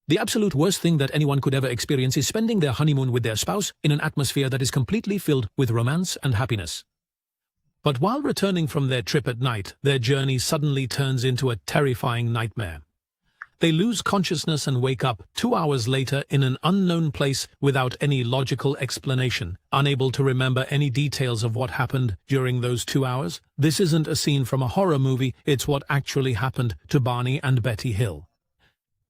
The absolute worst thing that anyone could ever experience is spending their honeymoon with their spouse in an atmosphere that is completely filled with romance and happiness. But while returning from their trip at night, their journey suddenly turns into a terrifying nightmare. They lose consciousness and wake up 2 hours later in an unknown place without any logical explanation, unable to remember any details of what happened during those 2 hours. This isn't a scene from a horror movie, it's what actually happened to Barney and Betty Hill.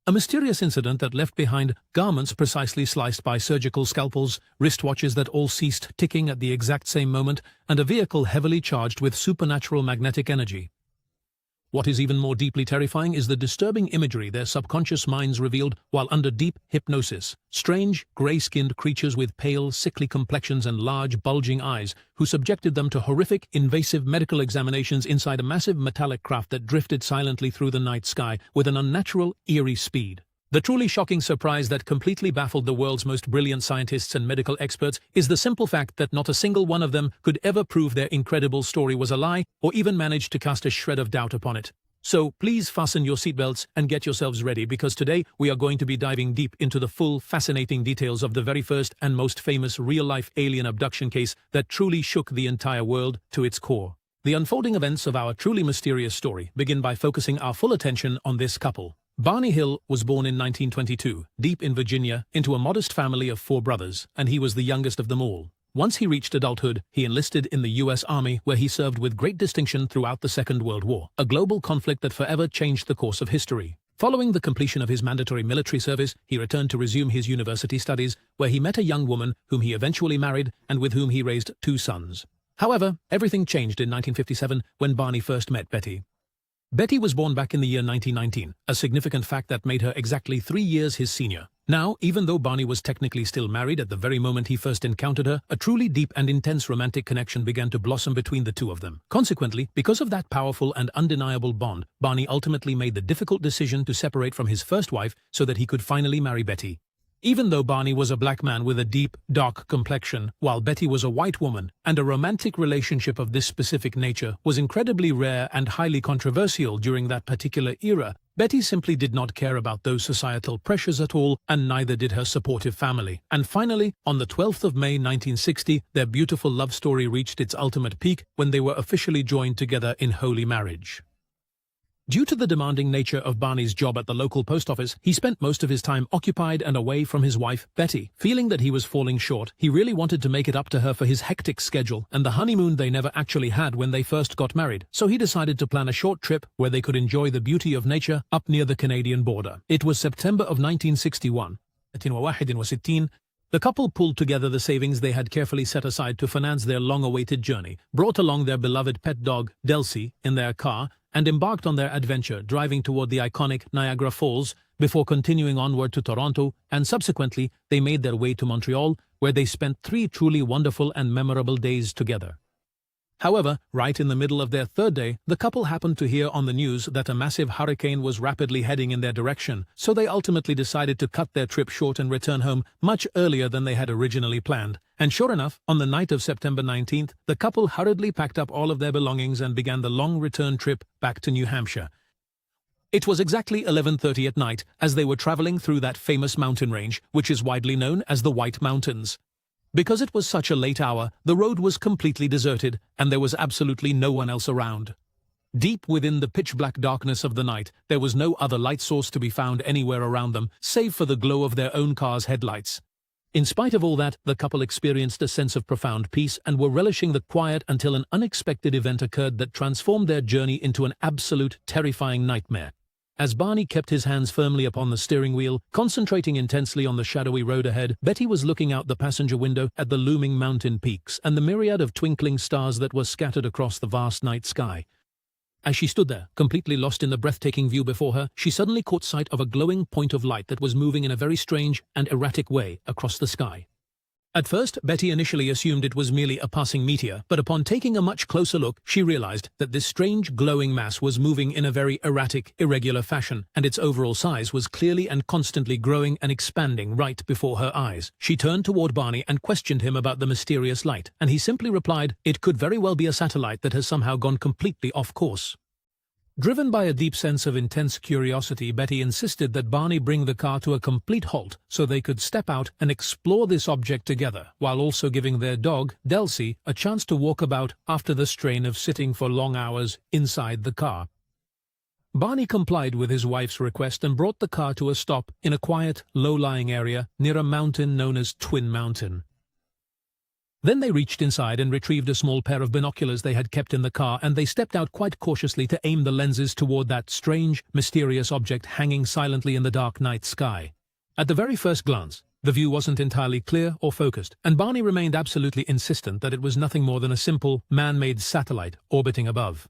A mysterious incident that left behind garments precisely sliced by surgical scalpels, wristwatches that all ceased ticking at the exact same moment, and a vehicle heavily charged with supernatural magnetic energy. What is even more deeply terrifying is the disturbing imagery their subconscious minds revealed while under deep hypnosis. Strange, grey-skinned creatures with pale, sickly complexions and large, bulging eyes, who subjected them to horrific, invasive medical examinations inside a massive metallic craft that drifted silently through the night sky with an unnatural, eerie speed. The truly shocking surprise that completely baffled the world's most brilliant scientists and medical experts is the simple fact that not a single one of them could ever prove their incredible story was a lie or even manage to cast a shred of doubt upon it. So please fasten your seatbelts and get yourselves ready, because today we are going to be diving deep into the full, fascinating details of the very first and most famous real-life alien abduction case that truly shook the entire world to its core. The unfolding events of our truly mysterious story begin by focusing our full attention on this couple. Barney Hill was born in 1922, deep in Virginia, into a modest family of 4 brothers, and he was the youngest of them all. Once he reached adulthood, he enlisted in the U.S. Army, where he served with great distinction throughout the Second World War, a global conflict that forever changed the course of history. Following the completion of his mandatory military service, he returned to resume his university studies, where he met a young woman whom he eventually married and with whom he raised 2 sons. However, everything changed in 1957 when Barney first met Betty. Betty was born back in the year 1919, a significant fact that made her exactly 3 years his senior. Now, even though Barney was technically still married at the very moment he first encountered her, a truly deep and intense romantic connection began to blossom between the two of them. Consequently, because of that powerful and undeniable bond, Barney ultimately made the difficult decision to separate from his first wife so that he could finally marry Betty. Even though Barney was a black man with a deep, dark complexion, while Betty was a white woman, and a romantic relationship of this specific nature was incredibly rare and highly controversial during that particular era, Betty simply did not care about those societal pressures at all, and neither did her supportive family. And finally, on the 12th of May 1960, their beautiful love story reached its ultimate peak when they were officially joined together in holy marriage. Due to the demanding nature of Barney's job at the local post office, he spent most of his time occupied and away from his wife, Betty. Feeling that he was falling short, he really wanted to make it up to her for his hectic schedule and the honeymoon they never actually had when they first got married, so he decided to plan a short trip where they could enjoy the beauty of nature up near the Canadian border. It was September of 1961. The couple pulled together the savings they had carefully set aside to finance their long-awaited journey, brought along their beloved pet dog, Delcy, in their car, and embarked on their adventure, driving toward the iconic Niagara Falls before continuing onward to Toronto, and subsequently they made their way to Montreal, where they spent 3 truly wonderful and memorable days together. However, right in the middle of their 3rd day, the couple happened to hear on the news that a massive hurricane was rapidly heading in their direction, so they ultimately decided to cut their trip short and return home much earlier than they had originally planned. And sure enough, on the night of September 19th, the couple hurriedly packed up all of their belongings and began the long return trip back to New Hampshire. It was exactly 11:30 at night as they were traveling through that famous mountain range, which is widely known as the White Mountains. Because it was such a late hour, the road was completely deserted, and there was absolutely no one else around. Deep within the pitch-black darkness of the night, there was no other light source to be found anywhere around them, save for the glow of their own car's headlights. In spite of all that, the couple experienced a sense of profound peace and were relishing the quiet until an unexpected event occurred that transformed their journey into an absolute, terrifying nightmare. As Barney kept his hands firmly upon the steering wheel, concentrating intensely on the shadowy road ahead, Betty was looking out the passenger window at the looming mountain peaks and the myriad of twinkling stars that were scattered across the vast night sky. As she stood there, completely lost in the breathtaking view before her, she suddenly caught sight of a glowing point of light that was moving in a very strange and erratic way across the sky. At first, Betty initially assumed it was merely a passing meteor, but upon taking a much closer look, she realized that this strange glowing mass was moving in a very erratic, irregular fashion, and its overall size was clearly and constantly growing and expanding right before her eyes. She turned toward Barney and questioned him about the mysterious light, and he simply replied, "It could very well be a satellite that has somehow gone completely off course." Driven by a deep sense of intense curiosity, Betty insisted that Barney bring the car to a complete halt so they could step out and explore this object together, while also giving their dog, Delcy, a chance to walk about after the strain of sitting for long hours inside the car. Barney complied with his wife's request and brought the car to a stop in a quiet, low-lying area near a mountain known as Twin Mountain. Then they reached inside and retrieved a small pair of binoculars they had kept in the car, and they stepped out quite cautiously to aim the lenses toward that strange, mysterious object hanging silently in the dark night sky. At the very first glance, the view wasn't entirely clear or focused, and Barney remained absolutely insistent that it was nothing more than a simple, man-made satellite orbiting above.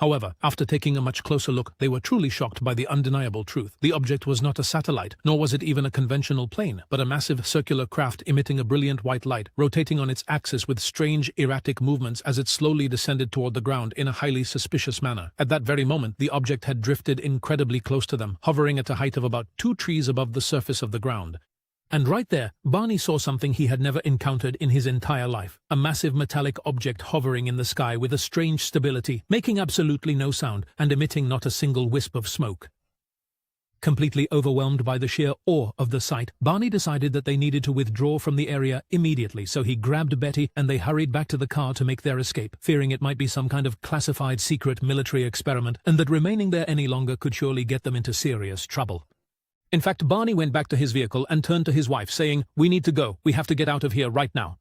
However, after taking a much closer look, they were truly shocked by the undeniable truth. The object was not a satellite, nor was it even a conventional plane, but a massive circular craft emitting a brilliant white light, rotating on its axis with strange, erratic movements as it slowly descended toward the ground in a highly suspicious manner. At that very moment, the object had drifted incredibly close to them, hovering at a height of about 2 trees above the surface of the ground. And right there, Barney saw something he had never encountered in his entire life. A massive metallic object hovering in the sky with a strange stability, making absolutely no sound and emitting not a single wisp of smoke. Completely overwhelmed by the sheer awe of the sight, Barney decided that they needed to withdraw from the area immediately, so he grabbed Betty and they hurried back to the car to make their escape, fearing it might be some kind of classified secret military experiment and that remaining there any longer could surely get them into serious trouble. In fact, Barney went back to his vehicle and turned to his wife, saying, "We need to go. We have to get out of here right now."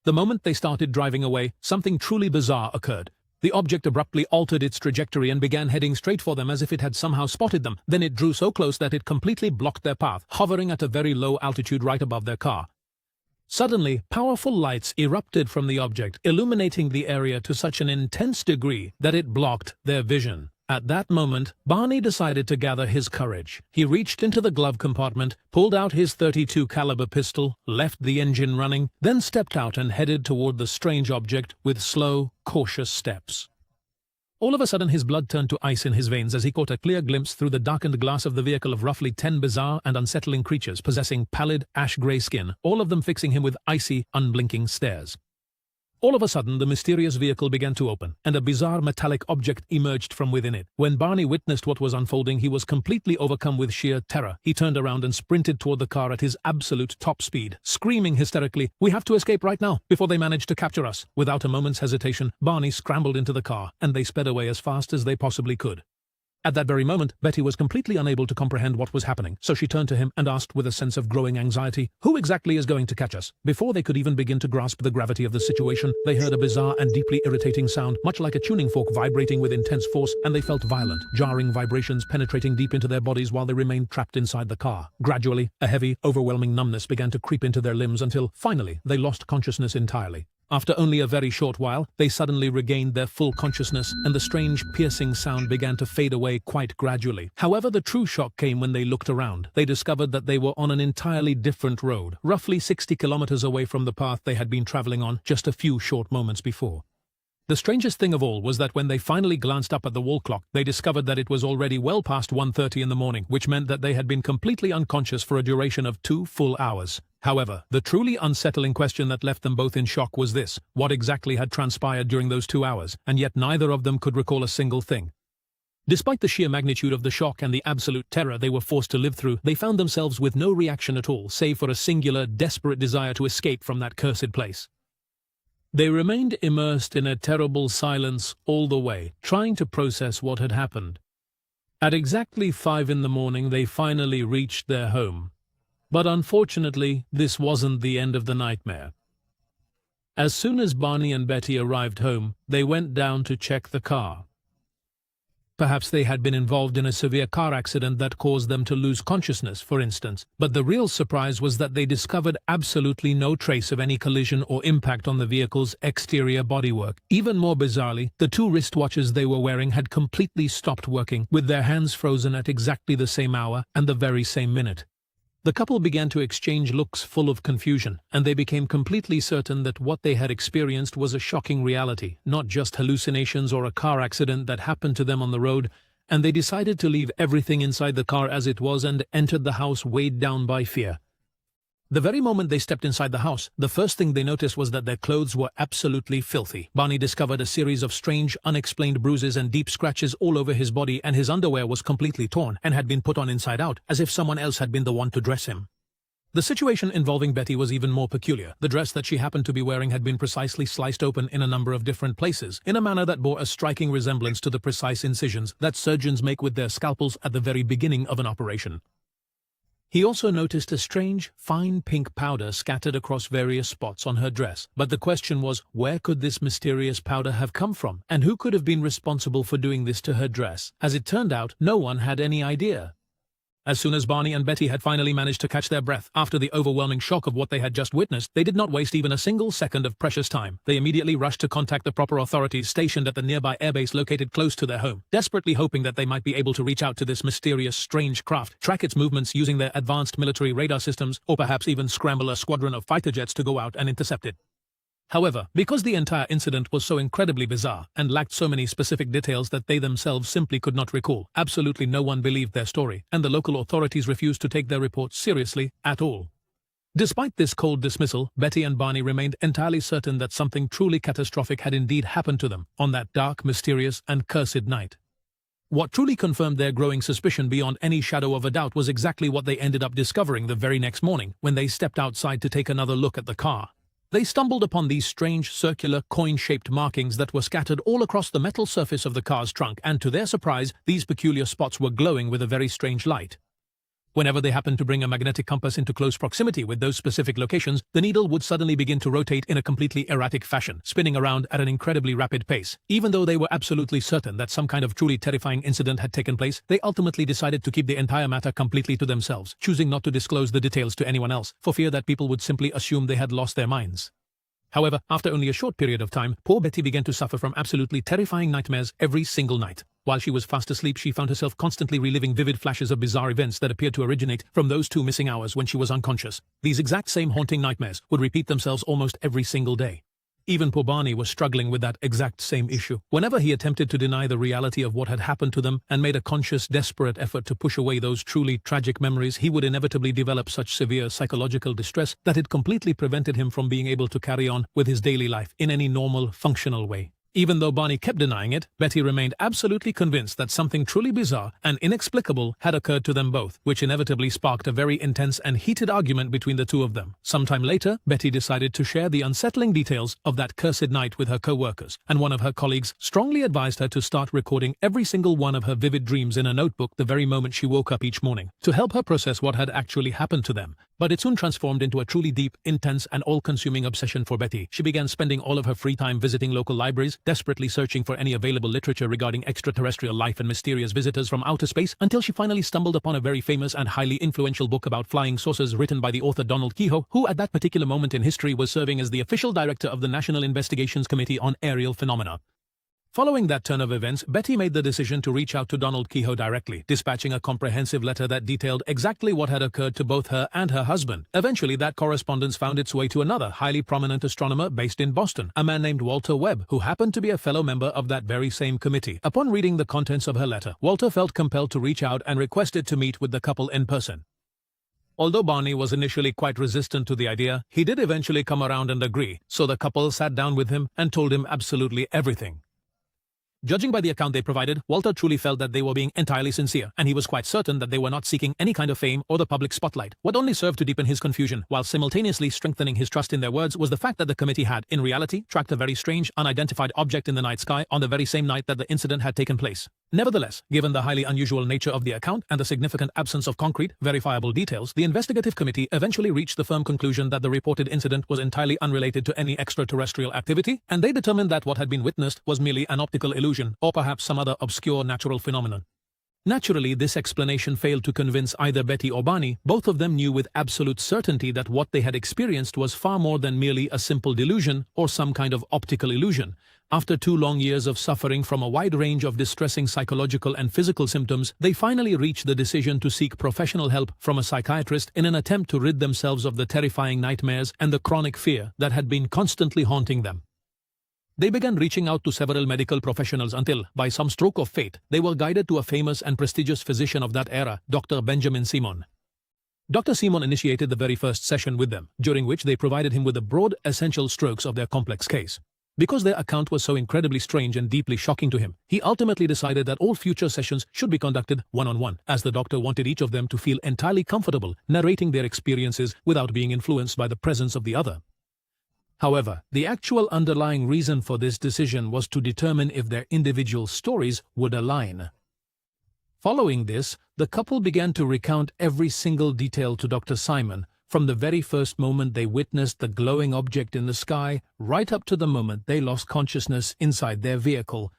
The moment they started driving away, something truly bizarre occurred. The object abruptly altered its trajectory and began heading straight for them as if it had somehow spotted them. Then it drew so close that it completely blocked their path, hovering at a very low altitude right above their car. Suddenly, powerful lights erupted from the object, illuminating the area to such an intense degree that it blocked their vision. At that moment, Barney decided to gather his courage. He reached into the glove compartment, pulled out his .32 caliber pistol, left the engine running, then stepped out and headed toward the strange object with slow, cautious steps. All of a sudden his blood turned to ice in his veins as he caught a clear glimpse through the darkened glass of the vehicle of roughly 10 bizarre and unsettling creatures possessing pallid, ash-grey skin, all of them fixing him with icy, unblinking stares. All of a sudden, the mysterious vehicle began to open, and a bizarre metallic object emerged from within it. When Barney witnessed what was unfolding, he was completely overcome with sheer terror. He turned around and sprinted toward the car at his absolute top speed, screaming hysterically, "We have to escape right now, before they manage to capture us." Without a moment's hesitation, Barney scrambled into the car, and they sped away as fast as they possibly could. At that very moment, Betty was completely unable to comprehend what was happening, so she turned to him and asked with a sense of growing anxiety, "Who exactly is going to catch us?" Before they could even begin to grasp the gravity of the situation, they heard a bizarre and deeply irritating sound, much like a tuning fork vibrating with intense force, and they felt violent, jarring vibrations penetrating deep into their bodies while they remained trapped inside the car. Gradually, a heavy, overwhelming numbness began to creep into their limbs until, finally, they lost consciousness entirely. After only a very short while, they suddenly regained their full consciousness, and the strange, piercing sound began to fade away quite gradually. However, the true shock came when they looked around. They discovered that they were on an entirely different road, roughly 60 kilometers away from the path they had been traveling on just a few short moments before. The strangest thing of all was that when they finally glanced up at the wall clock, they discovered that it was already well past 1:30 in the morning, which meant that they had been completely unconscious for a duration of 2 full hours. However, the truly unsettling question that left them both in shock was this: what exactly had transpired during those 2 hours? And yet neither of them could recall a single thing. Despite the sheer magnitude of the shock and the absolute terror they were forced to live through, they found themselves with no reaction at all, save for a singular, desperate desire to escape from that cursed place. They remained immersed in a terrible silence all the way, trying to process what had happened. At exactly 5 in the morning, they finally reached their home. But unfortunately, this wasn't the end of the nightmare. As soon as Barney and Betty arrived home, they went down to check the car. Perhaps they had been involved in a severe car accident that caused them to lose consciousness, for instance. But the real surprise was that they discovered absolutely no trace of any collision or impact on the vehicle's exterior bodywork. Even more bizarrely, the 2 wristwatches they were wearing had completely stopped working, with their hands frozen at exactly the same hour and the very same minute. The couple began to exchange looks full of confusion, and they became completely certain that what they had experienced was a shocking reality, not just hallucinations or a car accident that happened to them on the road, and they decided to leave everything inside the car as it was and entered the house weighed down by fear. The very moment they stepped inside the house, the first thing they noticed was that their clothes were absolutely filthy. Barney discovered a series of strange, unexplained bruises and deep scratches all over his body, and his underwear was completely torn and had been put on inside out, as if someone else had been the one to dress him. The situation involving Betty was even more peculiar. The dress that she happened to be wearing had been precisely sliced open in a number of different places, in a manner that bore a striking resemblance to the precise incisions that surgeons make with their scalpels at the very beginning of an operation. He also noticed a strange, fine pink powder scattered across various spots on her dress. But the question was, where could this mysterious powder have come from? And who could have been responsible for doing this to her dress? As it turned out, no one had any idea. As soon as Barney and Betty had finally managed to catch their breath after the overwhelming shock of what they had just witnessed, they did not waste even a single second of precious time. They immediately rushed to contact the proper authorities stationed at the nearby airbase located close to their home, desperately hoping that they might be able to reach out to this mysterious, strange craft, track its movements using their advanced military radar systems, or perhaps even scramble a squadron of fighter jets to go out and intercept it. However, because the entire incident was so incredibly bizarre and lacked so many specific details that they themselves simply could not recall, absolutely no one believed their story, and the local authorities refused to take their reports seriously at all. Despite this cold dismissal, Betty and Barney remained entirely certain that something truly catastrophic had indeed happened to them on that dark, mysterious, and cursed night. What truly confirmed their growing suspicion beyond any shadow of a doubt was exactly what they ended up discovering the very next morning when they stepped outside to take another look at the car. They stumbled upon these strange, circular, coin-shaped markings that were scattered all across the metal surface of the car's trunk, and to their surprise, these peculiar spots were glowing with a very strange light. Whenever they happened to bring a magnetic compass into close proximity with those specific locations, the needle would suddenly begin to rotate in a completely erratic fashion, spinning around at an incredibly rapid pace. Even though they were absolutely certain that some kind of truly terrifying incident had taken place, they ultimately decided to keep the entire matter completely to themselves, choosing not to disclose the details to anyone else, for fear that people would simply assume they had lost their minds. However, after only a short period of time, poor Betty began to suffer from absolutely terrifying nightmares every single night. While she was fast asleep, she found herself constantly reliving vivid flashes of bizarre events that appeared to originate from those 2 missing hours when she was unconscious. These exact same haunting nightmares would repeat themselves almost every single day. Even poor Barney was struggling with that exact same issue. Whenever he attempted to deny the reality of what had happened to them and made a conscious, desperate effort to push away those truly tragic memories, he would inevitably develop such severe psychological distress that it completely prevented him from being able to carry on with his daily life in any normal, functional way. Even though Barney kept denying it, Betty remained absolutely convinced that something truly bizarre and inexplicable had occurred to them both, which inevitably sparked a very intense and heated argument between the two of them. Sometime later, Betty decided to share the unsettling details of that cursed night with her co-workers, and one of her colleagues strongly advised her to start recording every single one of her vivid dreams in a notebook the very moment she woke up each morning, to help her process what had actually happened to them. But it soon transformed into a truly deep, intense, and all-consuming obsession for Betty. She began spending all of her free time visiting local libraries, desperately searching for any available literature regarding extraterrestrial life and mysterious visitors from outer space, until she finally stumbled upon a very famous and highly influential book about flying saucers written by the author Donald Kehoe, who at that particular moment in history was serving as the official director of the National Investigations Committee on Aerial Phenomena. Following that turn of events, Betty made the decision to reach out to Donald Kehoe directly, dispatching a comprehensive letter that detailed exactly what had occurred to both her and her husband. Eventually, that correspondence found its way to another highly prominent astronomer based in Boston, a man named Walter Webb, who happened to be a fellow member of that very same committee. Upon reading the contents of her letter, Walter felt compelled to reach out and requested to meet with the couple in person. Although Barney was initially quite resistant to the idea, he did eventually come around and agree, so the couple sat down with him and told him absolutely everything. Judging by the account they provided, Walter truly felt that they were being entirely sincere, and he was quite certain that they were not seeking any kind of fame or the public spotlight. What only served to deepen his confusion, while simultaneously strengthening his trust in their words, was the fact that the committee had, in reality, tracked a very strange, unidentified object in the night sky on the very same night that the incident had taken place. Nevertheless, given the highly unusual nature of the account and the significant absence of concrete, verifiable details, the investigative committee eventually reached the firm conclusion that the reported incident was entirely unrelated to any extraterrestrial activity, and they determined that what had been witnessed was merely an optical illusion, or perhaps some other obscure natural phenomenon. Naturally, this explanation failed to convince either Betty or Barney. Both of them knew with absolute certainty that what they had experienced was far more than merely a simple delusion or some kind of optical illusion. After 2 long years of suffering from a wide range of distressing psychological and physical symptoms, they finally reached the decision to seek professional help from a psychiatrist in an attempt to rid themselves of the terrifying nightmares and the chronic fear that had been constantly haunting them. They began reaching out to several medical professionals until, by some stroke of fate, they were guided to a famous and prestigious physician of that era, Dr. Benjamin Simon. Dr. Simon initiated the very first session with them, during which they provided him with the broad, essential strokes of their complex case. Because their account was so incredibly strange and deeply shocking to him, he ultimately decided that all future sessions should be conducted one-on-one, as the doctor wanted each of them to feel entirely comfortable narrating their experiences without being influenced by the presence of the other. However, the actual underlying reason for this decision was to determine if their individual stories would align. Following this, the couple began to recount every single detail to Dr. Simon, from the very first moment they witnessed the glowing object in the sky, right up to the moment they lost consciousness inside their vehicle.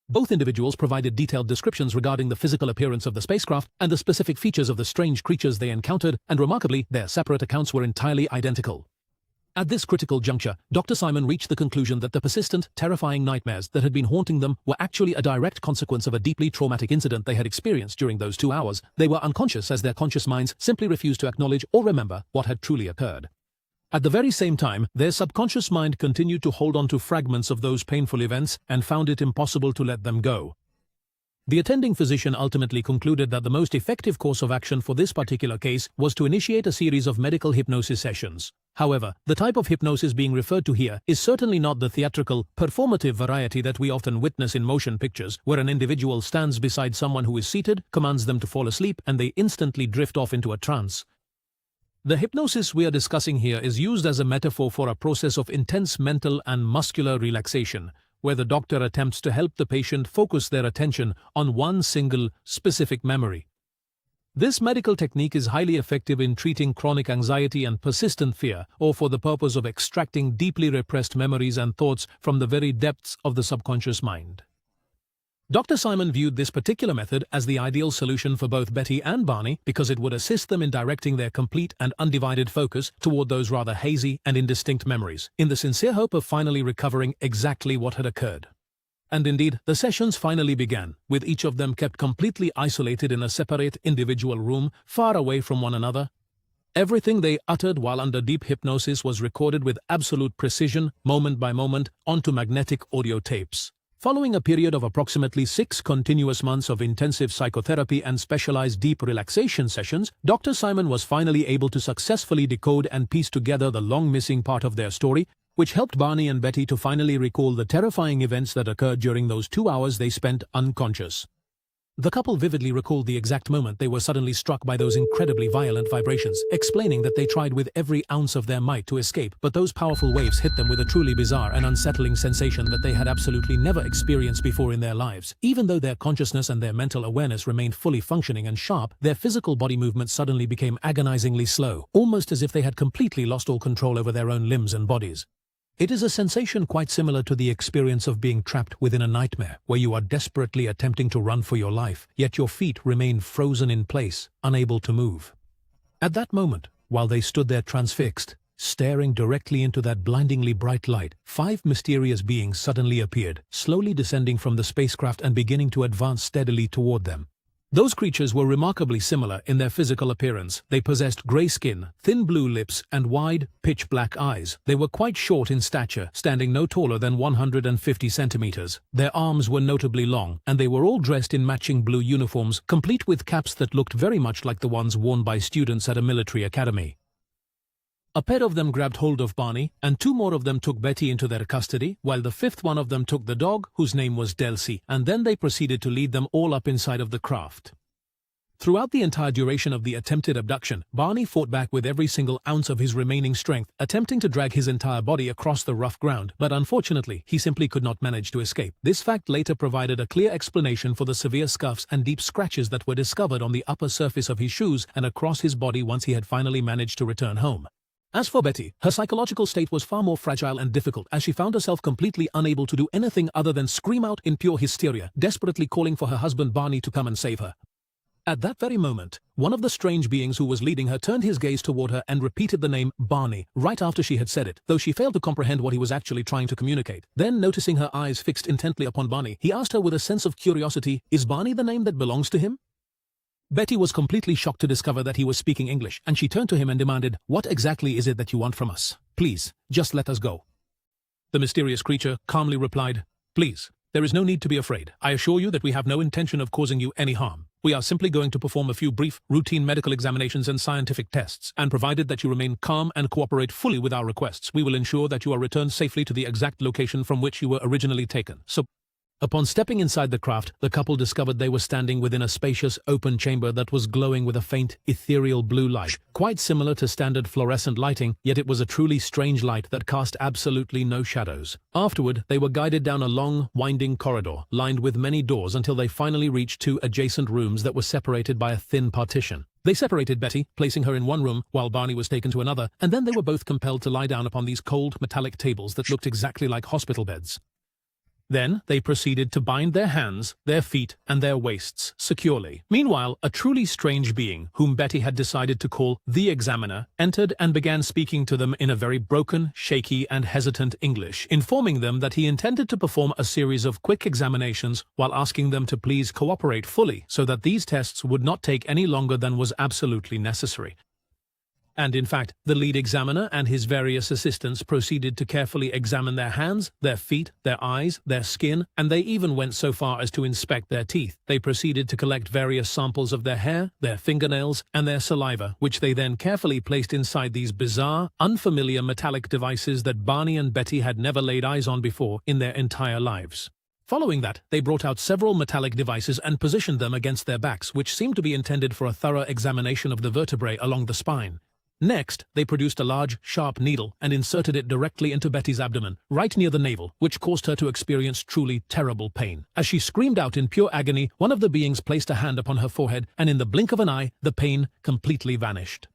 Both individuals provided detailed descriptions regarding the physical appearance of the spacecraft and the specific features of the strange creatures they encountered, and remarkably, their separate accounts were entirely identical. At this critical juncture, Dr. Simon reached the conclusion that the persistent, terrifying nightmares that had been haunting them were actually a direct consequence of a deeply traumatic incident they had experienced during those 2 hours. They were unconscious as their conscious minds simply refused to acknowledge or remember what had truly occurred. At the very same time, their subconscious mind continued to hold on to fragments of those painful events and found it impossible to let them go. The attending physician ultimately concluded that the most effective course of action for this particular case was to initiate a series of medical hypnosis sessions. However, the type of hypnosis being referred to here is certainly not the theatrical, performative variety that we often witness in motion pictures, where an individual stands beside someone who is seated, commands them to fall asleep, and they instantly drift off into a trance. The hypnosis we are discussing here is used as a metaphor for a process of intense mental and muscular relaxation, where the doctor attempts to help the patient focus their attention on one single, specific memory. This medical technique is highly effective in treating chronic anxiety and persistent fear, or for the purpose of extracting deeply repressed memories and thoughts from the very depths of the subconscious mind. Dr. Simon viewed this particular method as the ideal solution for both Betty and Barney because it would assist them in directing their complete and undivided focus toward those rather hazy and indistinct memories, in the sincere hope of finally recovering exactly what had occurred. And indeed, the sessions finally began, with each of them kept completely isolated in a separate individual room, far away from one another. Everything they uttered while under deep hypnosis was recorded with absolute precision, moment by moment, onto magnetic audio tapes. Following a period of approximately 6 continuous months of intensive psychotherapy and specialized deep relaxation sessions, Dr. Simon was finally able to successfully decode and piece together the long-missing part of their story, which helped Barney and Betty to finally recall the terrifying events that occurred during those 2 hours they spent unconscious. The couple vividly recalled the exact moment they were suddenly struck by those incredibly violent vibrations, explaining that they tried with every ounce of their might to escape, but those powerful waves hit them with a truly bizarre and unsettling sensation that they had absolutely never experienced before in their lives. Even though their consciousness and their mental awareness remained fully functioning and sharp, their physical body movements suddenly became agonizingly slow, almost as if they had completely lost all control over their own limbs and bodies. It is a sensation quite similar to the experience of being trapped within a nightmare, where you are desperately attempting to run for your life, yet your feet remain frozen in place, unable to move. At that moment, while they stood there transfixed, staring directly into that blindingly bright light, 5 mysterious beings suddenly appeared, slowly descending from the spacecraft and beginning to advance steadily toward them. Those creatures were remarkably similar in their physical appearance. They possessed grey skin, thin blue lips, and wide, pitch-black eyes. They were quite short in stature, standing no taller than 150 centimeters. Their arms were notably long, and they were all dressed in matching blue uniforms, complete with caps that looked very much like the ones worn by students at a military academy. A pair of them grabbed hold of Barney, and 2 more of them took Betty into their custody, while the 5th one of them took the dog, whose name was Delcy, and then they proceeded to lead them all up inside of the craft. Throughout the entire duration of the attempted abduction, Barney fought back with every single ounce of his remaining strength, attempting to drag his entire body across the rough ground, but unfortunately, he simply could not manage to escape. This fact later provided a clear explanation for the severe scuffs and deep scratches that were discovered on the upper surface of his shoes and across his body once he had finally managed to return home. As for Betty, her psychological state was far more fragile and difficult, as she found herself completely unable to do anything other than scream out in pure hysteria, desperately calling for her husband Barney to come and save her. At that very moment, one of the strange beings who was leading her turned his gaze toward her and repeated the name Barney right after she had said it, though she failed to comprehend what he was actually trying to communicate. Then, noticing her eyes fixed intently upon Barney, he asked her with a sense of curiosity, "Is Barney the name that belongs to him?" Betty was completely shocked to discover that he was speaking English, and she turned to him and demanded, "What exactly is it that you want from us? Please, just let us go." The mysterious creature calmly replied, "Please, There is no need to be afraid. I assure you that we have no intention of causing you any harm. We are simply going to perform a few brief, routine medical examinations and scientific tests, and provided that you remain calm and cooperate fully with our requests, we will ensure that you are returned safely to the exact location from which you were originally taken. So, upon stepping inside the craft, the couple discovered they were standing within a spacious, open chamber that was glowing with a faint, ethereal blue light, quite similar to standard fluorescent lighting, yet it was a truly strange light that cast absolutely no shadows. Afterward, they were guided down a long, winding corridor, lined with many doors until they finally reached two adjacent rooms that were separated by a thin partition. They separated Betty, placing her in one room, while Barney was taken to another, and then they were both compelled to lie down upon these cold, metallic tables that looked exactly like hospital beds. Then they proceeded to bind their hands, their feet, and their waists securely. Meanwhile, a truly strange being, whom Betty had decided to call the Examiner, entered and began speaking to them in a very broken, shaky, and hesitant English, informing them that he intended to perform a series of quick examinations while asking them to please cooperate fully so that these tests would not take any longer than was absolutely necessary. And in fact, the lead examiner and his various assistants proceeded to carefully examine their hands, their feet, their eyes, their skin, and they even went so far as to inspect their teeth. They proceeded to collect various samples of their hair, their fingernails, and their saliva, which they then carefully placed inside these bizarre, unfamiliar metallic devices that Barney and Betty had never laid eyes on before in their entire lives. Following that, they brought out several metallic devices and positioned them against their backs, which seemed to be intended for a thorough examination of the vertebrae along the spine. Next, they produced a large, sharp needle and inserted it directly into Betty's abdomen, right near the navel, which caused her to experience truly terrible pain. As she screamed out in pure agony, one of the beings placed a hand upon her forehead, and in the blink of an eye, the pain completely vanished.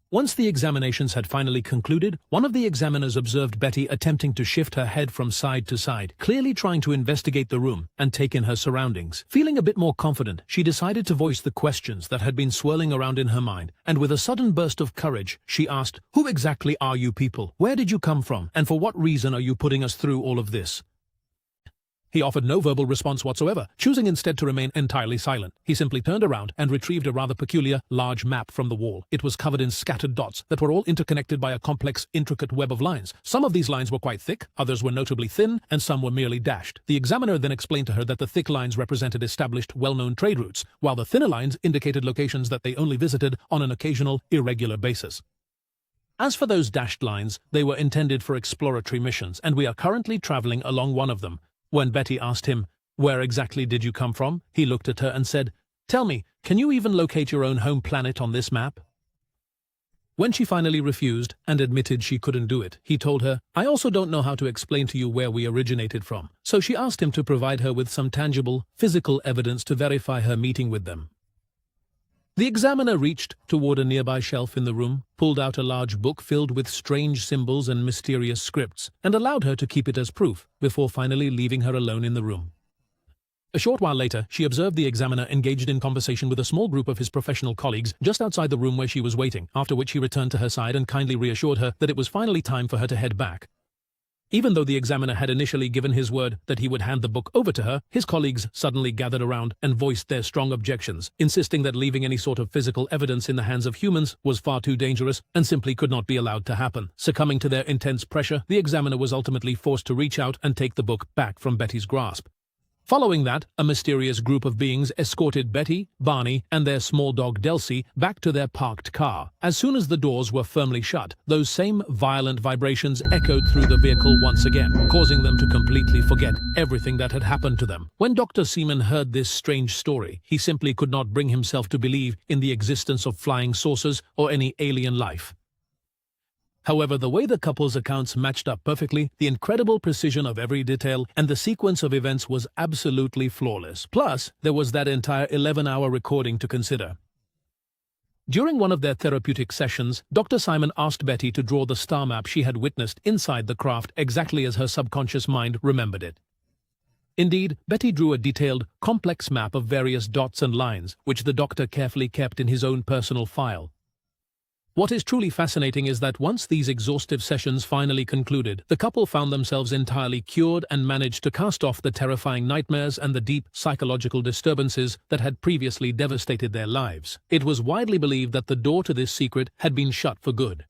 Once the examinations had finally concluded, one of the examiners observed Betty attempting to shift her head from side to side, clearly trying to investigate the room and take in her surroundings. Feeling a bit more confident, she decided to voice the questions that had been swirling around in her mind, and with a sudden burst of courage, she asked, "Who exactly are you people? Where did you come from? And for what reason are you putting us through all of this?" He offered no verbal response whatsoever, choosing instead to remain entirely silent. He simply turned around and retrieved a rather peculiar, large map from the wall. It was covered in scattered dots that were all interconnected by a complex, intricate web of lines. Some of these lines were quite thick, others were notably thin, and some were merely dashed. The examiner then explained to her that the thick lines represented established, well-known trade routes, while the thinner lines indicated locations that they only visited on an occasional, irregular basis. As for those dashed lines, they were intended for exploratory missions, and we are currently traveling along one of them. When Betty asked him, "Where exactly did you come from?" he looked at her and said, "Tell me, can you even locate your own home planet on this map?" When she finally refused and admitted she couldn't do it, he told her, "I also don't know how to explain to you where we originated from." So she asked him to provide her with some tangible, physical evidence to verify her meeting with them. The examiner reached toward a nearby shelf in the room, pulled out a large book filled with strange symbols and mysterious scripts, and allowed her to keep it as proof, before finally leaving her alone in the room. A short while later, she observed the examiner engaged in conversation with a small group of his professional colleagues just outside the room where she was waiting, after which he returned to her side and kindly reassured her that it was finally time for her to head back. Even though the examiner had initially given his word that he would hand the book over to her, his colleagues suddenly gathered around and voiced their strong objections, insisting that leaving any sort of physical evidence in the hands of humans was far too dangerous and simply could not be allowed to happen. Succumbing to their intense pressure, the examiner was ultimately forced to reach out and take the book back from Betty's grasp. Following that, a mysterious group of beings escorted Betty, Barney, and their small dog Delcy back to their parked car. As soon as the doors were firmly shut, those same violent vibrations echoed through the vehicle once again, causing them to completely forget everything that had happened to them. When Dr. Seaman heard this strange story, he simply could not bring himself to believe in the existence of flying saucers or any alien life. However, the way the couple's accounts matched up perfectly, the incredible precision of every detail, and the sequence of events was absolutely flawless. Plus, there was that entire 11-hour recording to consider. During one of their therapeutic sessions, Dr. Simon asked Betty to draw the star map she had witnessed inside the craft exactly as her subconscious mind remembered it. Indeed, Betty drew a detailed, complex map of various dots and lines, which the doctor carefully kept in his own personal file. What is truly fascinating is that once these exhaustive sessions finally concluded, the couple found themselves entirely cured and managed to cast off the terrifying nightmares and the deep psychological disturbances that had previously devastated their lives. It was widely believed that the door to this secret had been shut for good.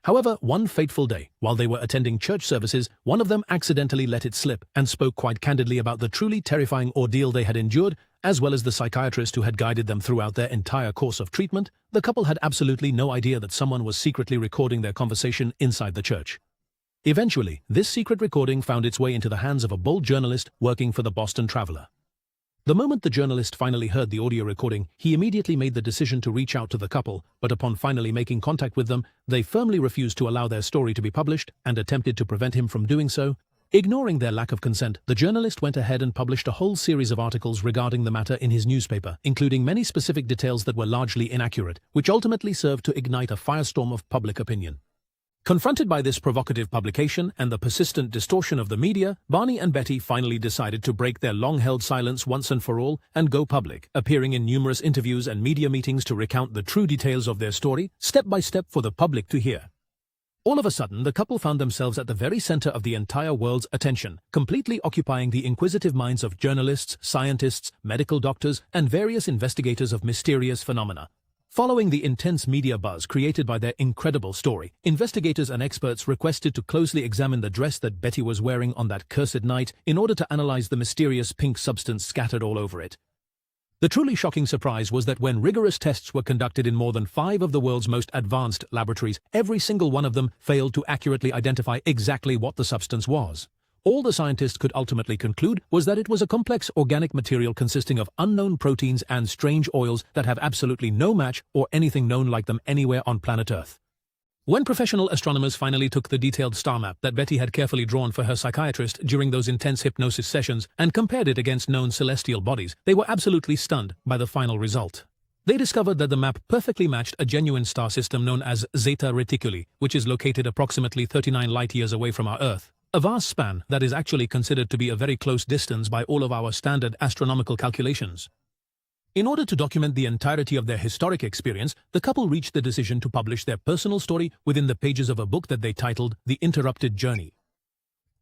However, one fateful day, while they were attending church services, one of them accidentally let it slip and spoke quite candidly about the truly terrifying ordeal they had endured, as well as the psychiatrist who had guided them throughout their entire course of treatment. The couple had absolutely no idea that someone was secretly recording their conversation inside the church. Eventually, this secret recording found its way into the hands of a bold journalist working for the Boston Traveler. The moment the journalist finally heard the audio recording, he immediately made the decision to reach out to the couple, but upon finally making contact with them, they firmly refused to allow their story to be published and attempted to prevent him from doing so. Ignoring their lack of consent, the journalist went ahead and published a whole series of articles regarding the matter in his newspaper, including many specific details that were largely inaccurate, which ultimately served to ignite a firestorm of public opinion. Confronted by this provocative publication and the persistent distortion of the media, Barney and Betty finally decided to break their long-held silence once and for all and go public, appearing in numerous interviews and media meetings to recount the true details of their story, step by step for the public to hear. All of a sudden, the couple found themselves at the very center of the entire world's attention, completely occupying the inquisitive minds of journalists, scientists, medical doctors, and various investigators of mysterious phenomena. Following the intense media buzz created by their incredible story, investigators and experts requested to closely examine the dress that Betty was wearing on that cursed night in order to analyze the mysterious pink substance scattered all over it. The truly shocking surprise was that when rigorous tests were conducted in more than 5 of the world's most advanced laboratories, every single one of them failed to accurately identify exactly what the substance was. All the scientists could ultimately conclude was that it was a complex organic material consisting of unknown proteins and strange oils that have absolutely no match or anything known like them anywhere on planet Earth. When professional astronomers finally took the detailed star map that Betty had carefully drawn for her psychiatrist during those intense hypnosis sessions and compared it against known celestial bodies, they were absolutely stunned by the final result. They discovered that the map perfectly matched a genuine star system known as Zeta Reticuli, which is located approximately 39 light-years away from our Earth. A vast span that is actually considered to be a very close distance by all of our standard astronomical calculations. In order to document the entirety of their historic experience, the couple reached the decision to publish their personal story within the pages of a book that they titled The Interrupted Journey.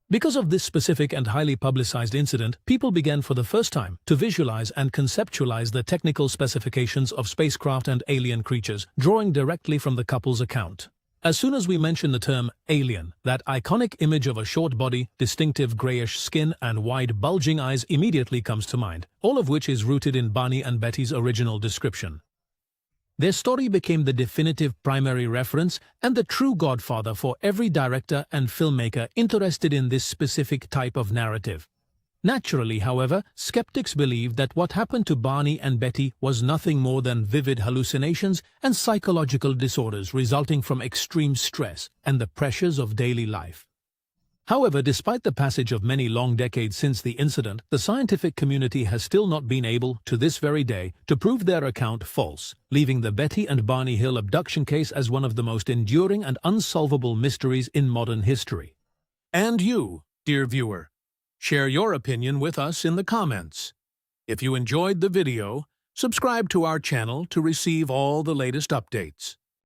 Because of this specific and highly publicized incident, people began for the first time to visualize and conceptualize the technical specifications of spacecraft and alien creatures, drawing directly from the couple's account. As soon as we mention the term alien, that iconic image of a short body, distinctive grayish skin, and wide bulging eyes immediately comes to mind, all of which is rooted in Barney and Betty's original description. Their story became the definitive primary reference and the true godfather for every director and filmmaker interested in this specific type of narrative. Naturally, however, skeptics believed that what happened to Barney and Betty was nothing more than vivid hallucinations and psychological disorders resulting from extreme stress and the pressures of daily life. However, despite the passage of many long decades since the incident, the scientific community has still not been able, to this very day, to prove their account false, leaving the Betty and Barney Hill abduction case as one of the most enduring and unsolvable mysteries in modern history. And you, dear viewer, share your opinion with us in the comments. If you enjoyed the video, subscribe to our channel to receive all the latest updates.